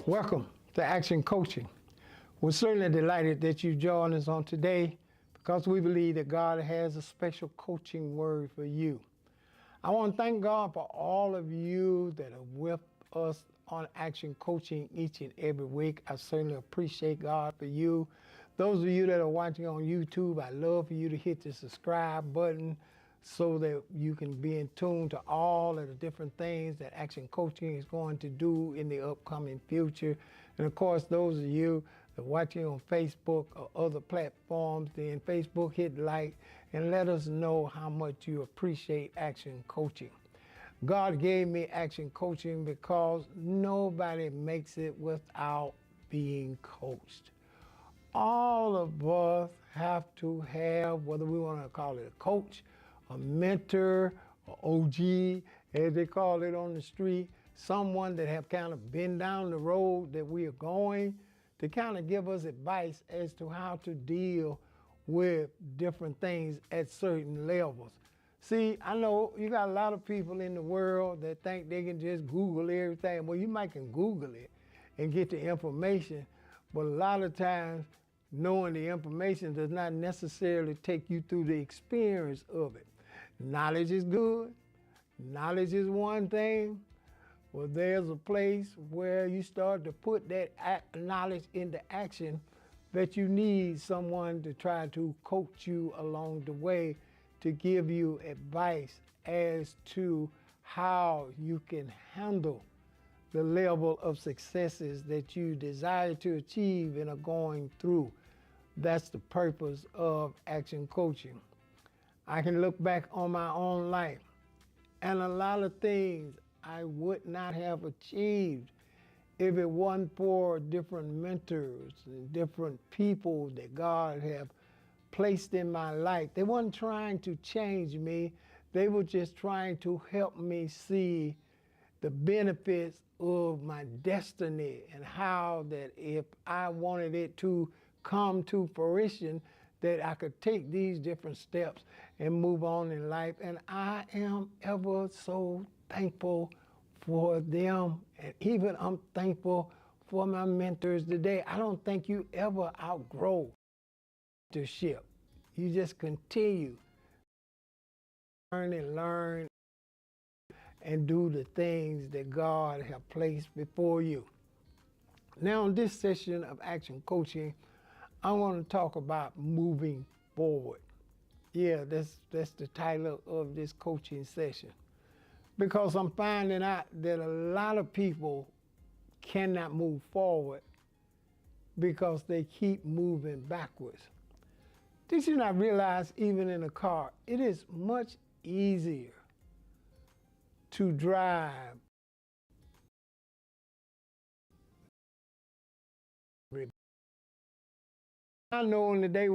Welcome to Action Coaching. We're certainly delighted that you joined us on today because we believe that God has a special coaching word for you. I want to thank God for all of you that are with us on Action Coaching each and every week. I certainly appreciate God for you. Those of you that are watching on YouTube, I'd love for you to hit the subscribe button so that you can be in tune to all of the different things that Action Coaching is going to do in the upcoming future. And of course, those of you that are watching on Facebook or other platforms, then Facebook, hit like and let us know how much you appreciate Action Coaching. God gave me Action Coaching because nobody makes it without being coached. All of us have to have, whether we want to call it a coach, a mentor, or OG, as they call it on the street, someone that have kind of been down the road that we are going to kind of give us advice as to how to deal with different things at certain levels. See, I know you got a lot of people in the world that think they can just Google everything. Well, you might can Google it and get the information, but a lot of times knowing the information does not necessarily take you through the experience of it. Knowledge is good. Knowledge is one thing. Well, there's a place where you start to put that knowledge into action that you need someone to try to coach you along the way to give you advice as to how you can handle the level of successes that you desire to achieve and are going through. That's the purpose of Action Coaching. I can look back on my own life, and a lot of things I would not have achieved if it wasn't for different mentors and different people that God have placed in my life. They weren't trying to change me. They were just trying to help me see the benefits of my destiny and how that if I wanted it to come to fruition, that I could take these different steps and move on in life. And I am ever so thankful for them. And even I'm thankful for my mentors today. I don't think you ever outgrow mentorship. You just continue to learn and do the things that God has placed before you. Now, in this session of Action Coaching, I want to talk about moving forward. Yeah, that's the title of this coaching session. Because I'm finding out that a lot of people cannot move forward because they keep moving backwards. Did you not realize even in a car, it is much easier to drive I know in the day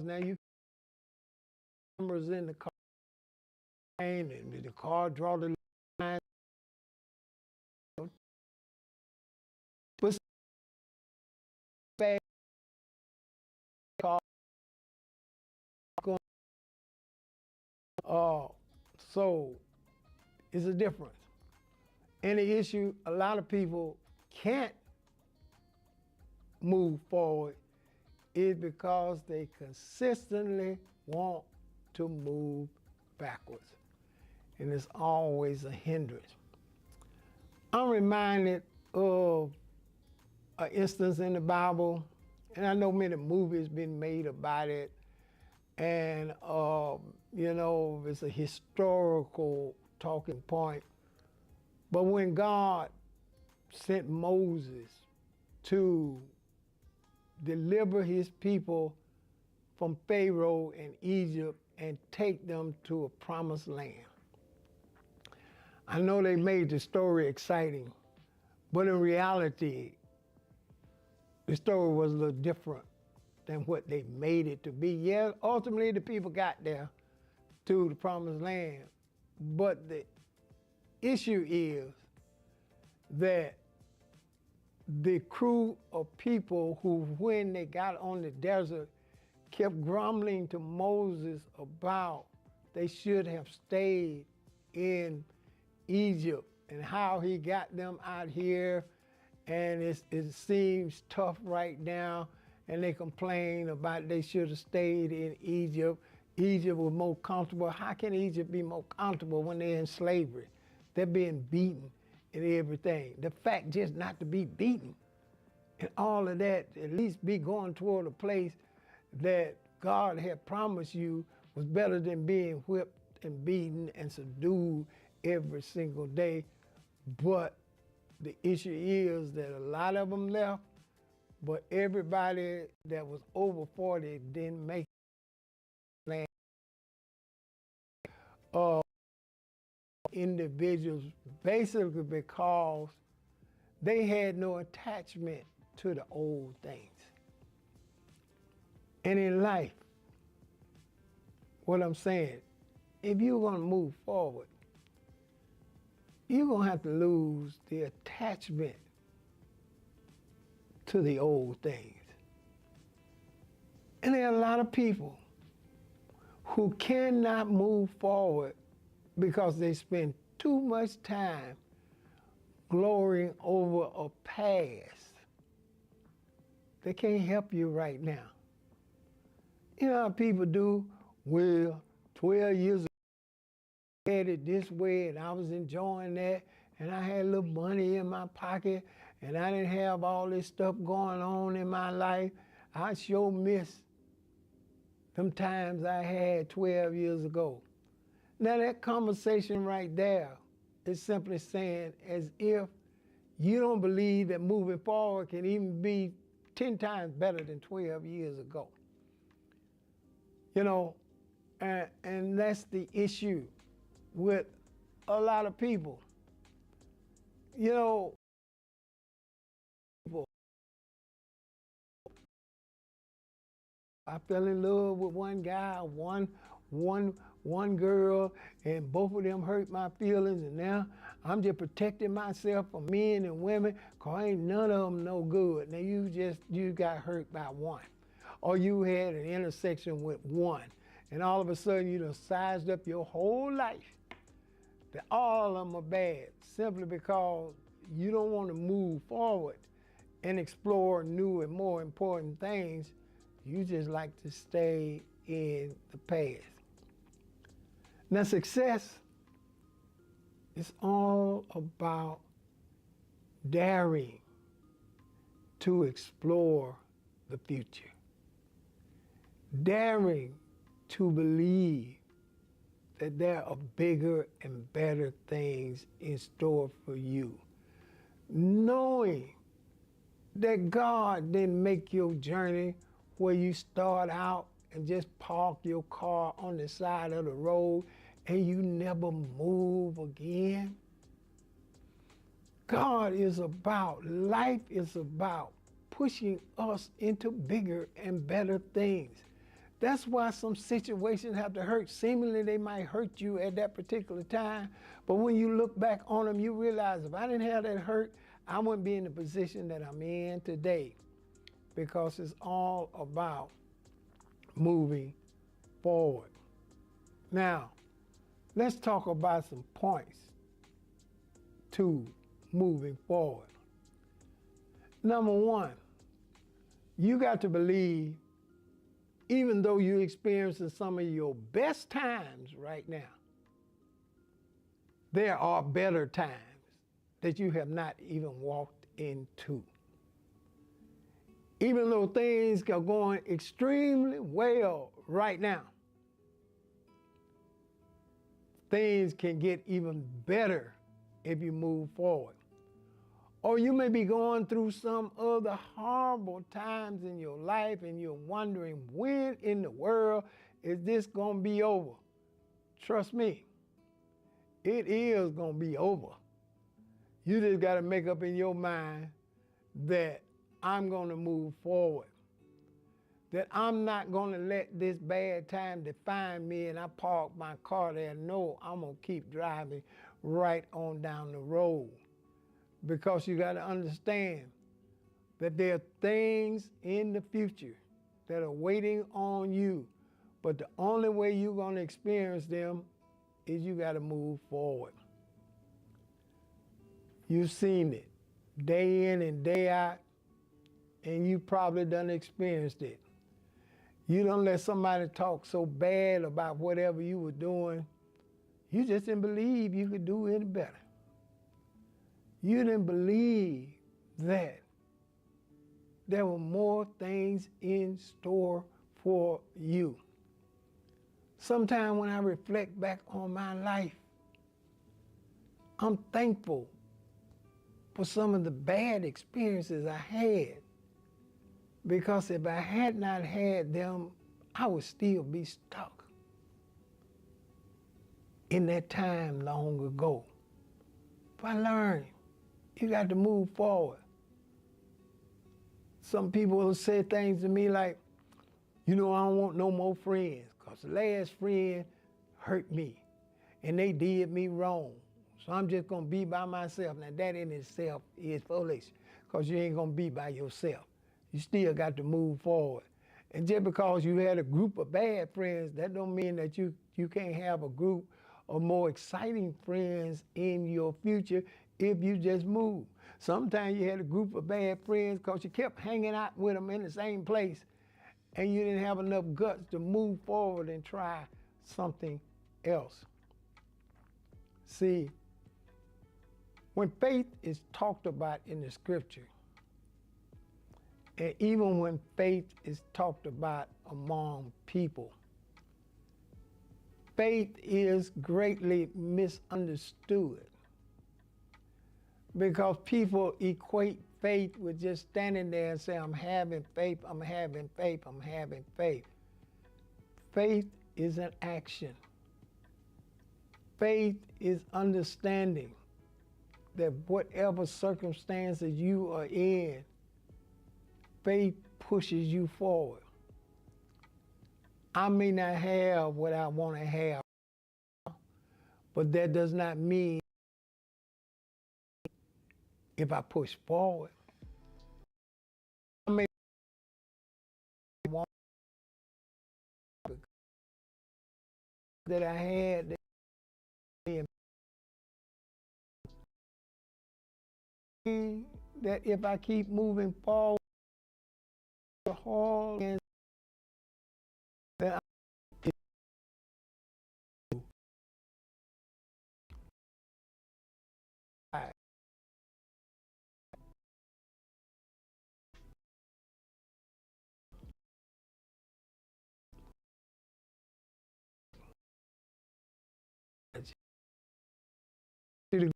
now you cameras in the car and the car draw the line. But bad car going so it's a difference. And the issue, a lot of people can't move forward is because they consistently want to move backwards. And it's always a hindrance. I'm reminded of an instance in the Bible, and I know many movies been made about it, and you know, it's a historical talking point. But when God sent Moses to deliver his people from Pharaoh in Egypt and take them to a promised land. I know they made the story exciting, but in reality, the story was a little different than what they made it to be. Yeah, ultimately the people got there to the promised land, but the issue is that the crew of people who, when they got on the desert, kept grumbling to Moses about they should have stayed in Egypt and how he got them out here and it seems tough right now, and they complain about they should have stayed in Egypt. Egypt was more comfortable. How can Egypt be more comfortable when they're in slavery? They're being beaten and everything. The fact just not to be beaten and all of that, at least be going toward a place that God had promised you was better than being whipped and beaten and subdued every single day. But the issue is that a lot of them left, but everybody that was over 40 didn't make it. Individuals, basically because they had no attachment to the old things. And in life, what I'm saying, if you're going to move forward, you're going to have to lose the attachment to the old things. And there are a lot of people who cannot move forward because they spend too much time glorying over a past that can't help you right now. You know how people do? Well, 12 years ago, I had it this way, and I was enjoying that, and I had a little money in my pocket, and I didn't have all this stuff going on in my life. I sure miss them times I had 12 years ago. Now that conversation right there is simply saying as if you don't believe that moving forward can even be 10 times better than 12 years ago. You know, and that's the issue with a lot of people. You know, I fell in love with one guy, one girl, and both of them hurt my feelings, and now I'm just protecting myself from men and women, cause ain't none of them no good. Now you got hurt by one, or you had an intersection with one, and all of a sudden you done sized up your whole life that all of them are bad, simply because you don't want to move forward and explore new and more important things. You just like to stay in the past. Now, success is all about daring to explore the future, daring to believe that there are bigger and better things in store for you, knowing that God didn't make your journey where you start out and just park your car on the side of the road and you never move again. God is about, life is about pushing us into bigger and better things. That's why some situations have to hurt. Seemingly they might hurt you at that particular time, but when you look back on them, you realize if I didn't have that hurt, I wouldn't be in the position that I'm in today, because it's all about moving forward. Now, let's talk about some points to moving forward. Number one, you got to believe, even though you're experiencing some of your best times right now, there are better times that you have not even walked into. Even though things are going extremely well right now, things can get even better if you move forward. Or you may be going through some other horrible times in your life and you're wondering, when in the world is this going to be over? Trust me, it is going to be over. You just got to make up in your mind that I'm going to move forward, that I'm not going to let this bad time define me and I park my car there. No, I'm going to keep driving right on down the road. Because you got to understand that there are things in the future that are waiting on you, but the only way you're going to experience them is you got to move forward. You've seen it. day in and day out, and you probably done experienced it. You don't let somebody talk so bad about whatever you were doing. You just didn't believe you could do any better. You didn't believe that there were more things in store for you. Sometimes when I reflect back on my life, I'm thankful for some of the bad experiences I had, because if I had not had them, I would still be stuck in that time long ago. But I learned you got to move forward. Some people will say things to me like, I don't want no more friends, because the last friend hurt me and they did me wrong. So I'm just going to be by myself. Now that in itself is foolish, because you ain't going to be by yourself. You still got to move forward. And just because you had a group of bad friends, that don't mean that you can't have a group of more exciting friends in your future if you just move. Sometimes you had a group of bad friends because you kept hanging out with them in the same place, and you didn't have enough guts to move forward and try something else. See, when faith is talked about in the scripture, and even when faith is talked about among people, faith is greatly misunderstood, because people equate faith with just standing there and saying, I'm having faith, I'm having faith, I'm having faith. Faith is an action. Faith is understanding that whatever circumstances you are in, faith pushes you forward. I may not have what I want to have, but that does not mean if I push forward, I may want that I had that if I keep moving forward, hard, that I to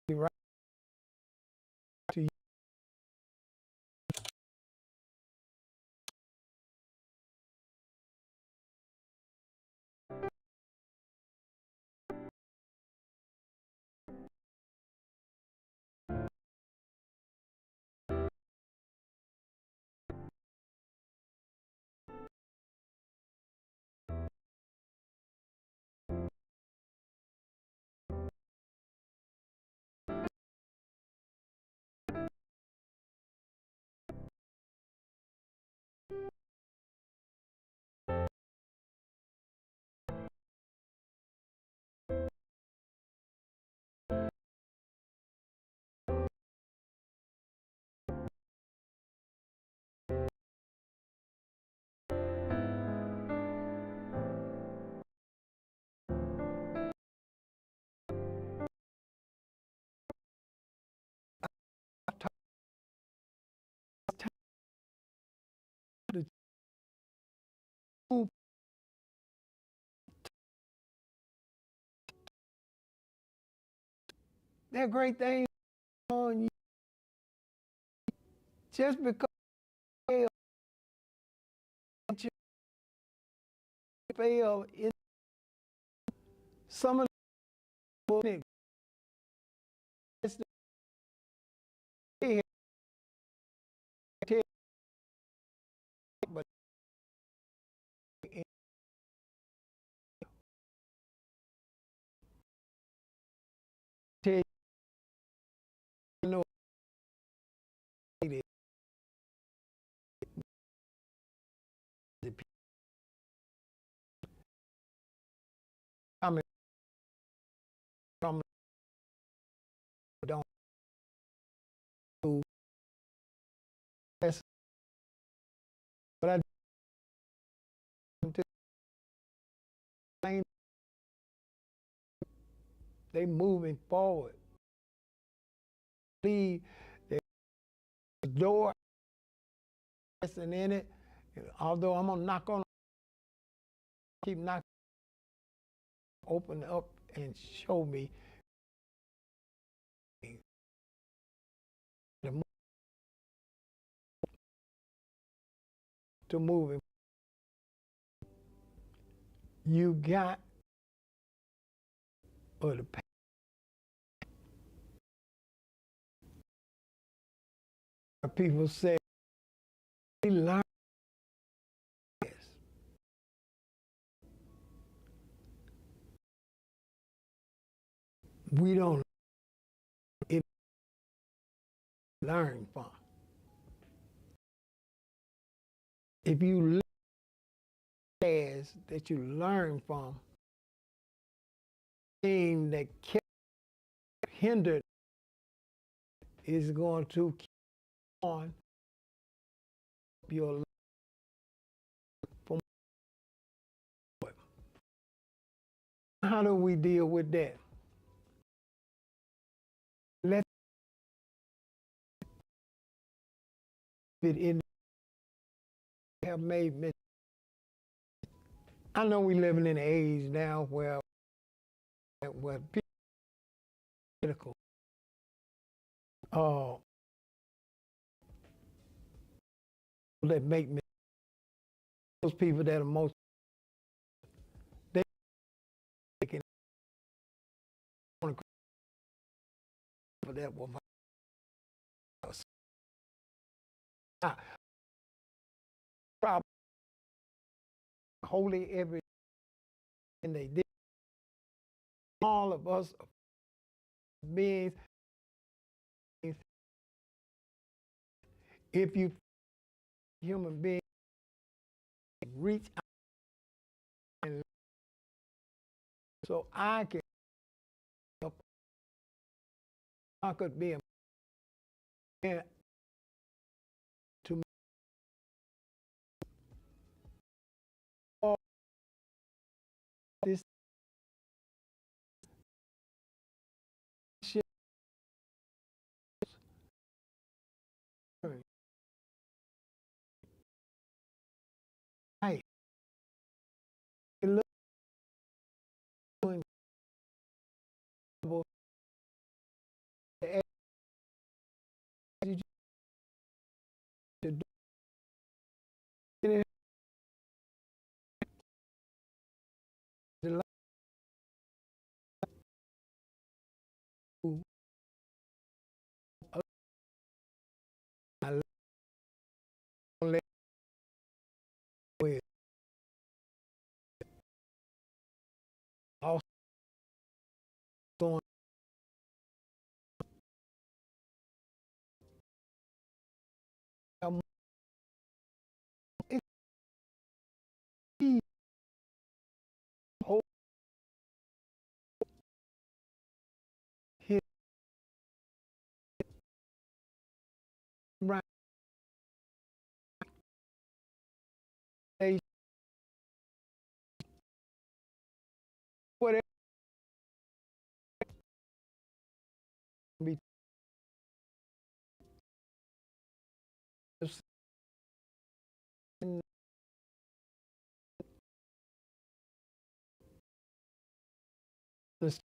the right to you. There are great things on you. Just because you fail in some of the but tell you know the people coming from don't to but I to they moving forward. Leave the door and in it. Although I'm gonna knock on, keep knocking, open up and show me the to moving. You got or the people say we learn this. We don't learn from. If you learn that you learn from, thing that kept hindered is going to keep on your life. From how do we deal with that? Let it in. Have made me. I know we're living in an age now where people that make me, those people that are most, they can want to for that woman. Probably holy everything they did. All of us beings, if you human being reach out and so I can help, I could be a man to all this shit. Hey, look, to do the I let with also going hold his right whatever be the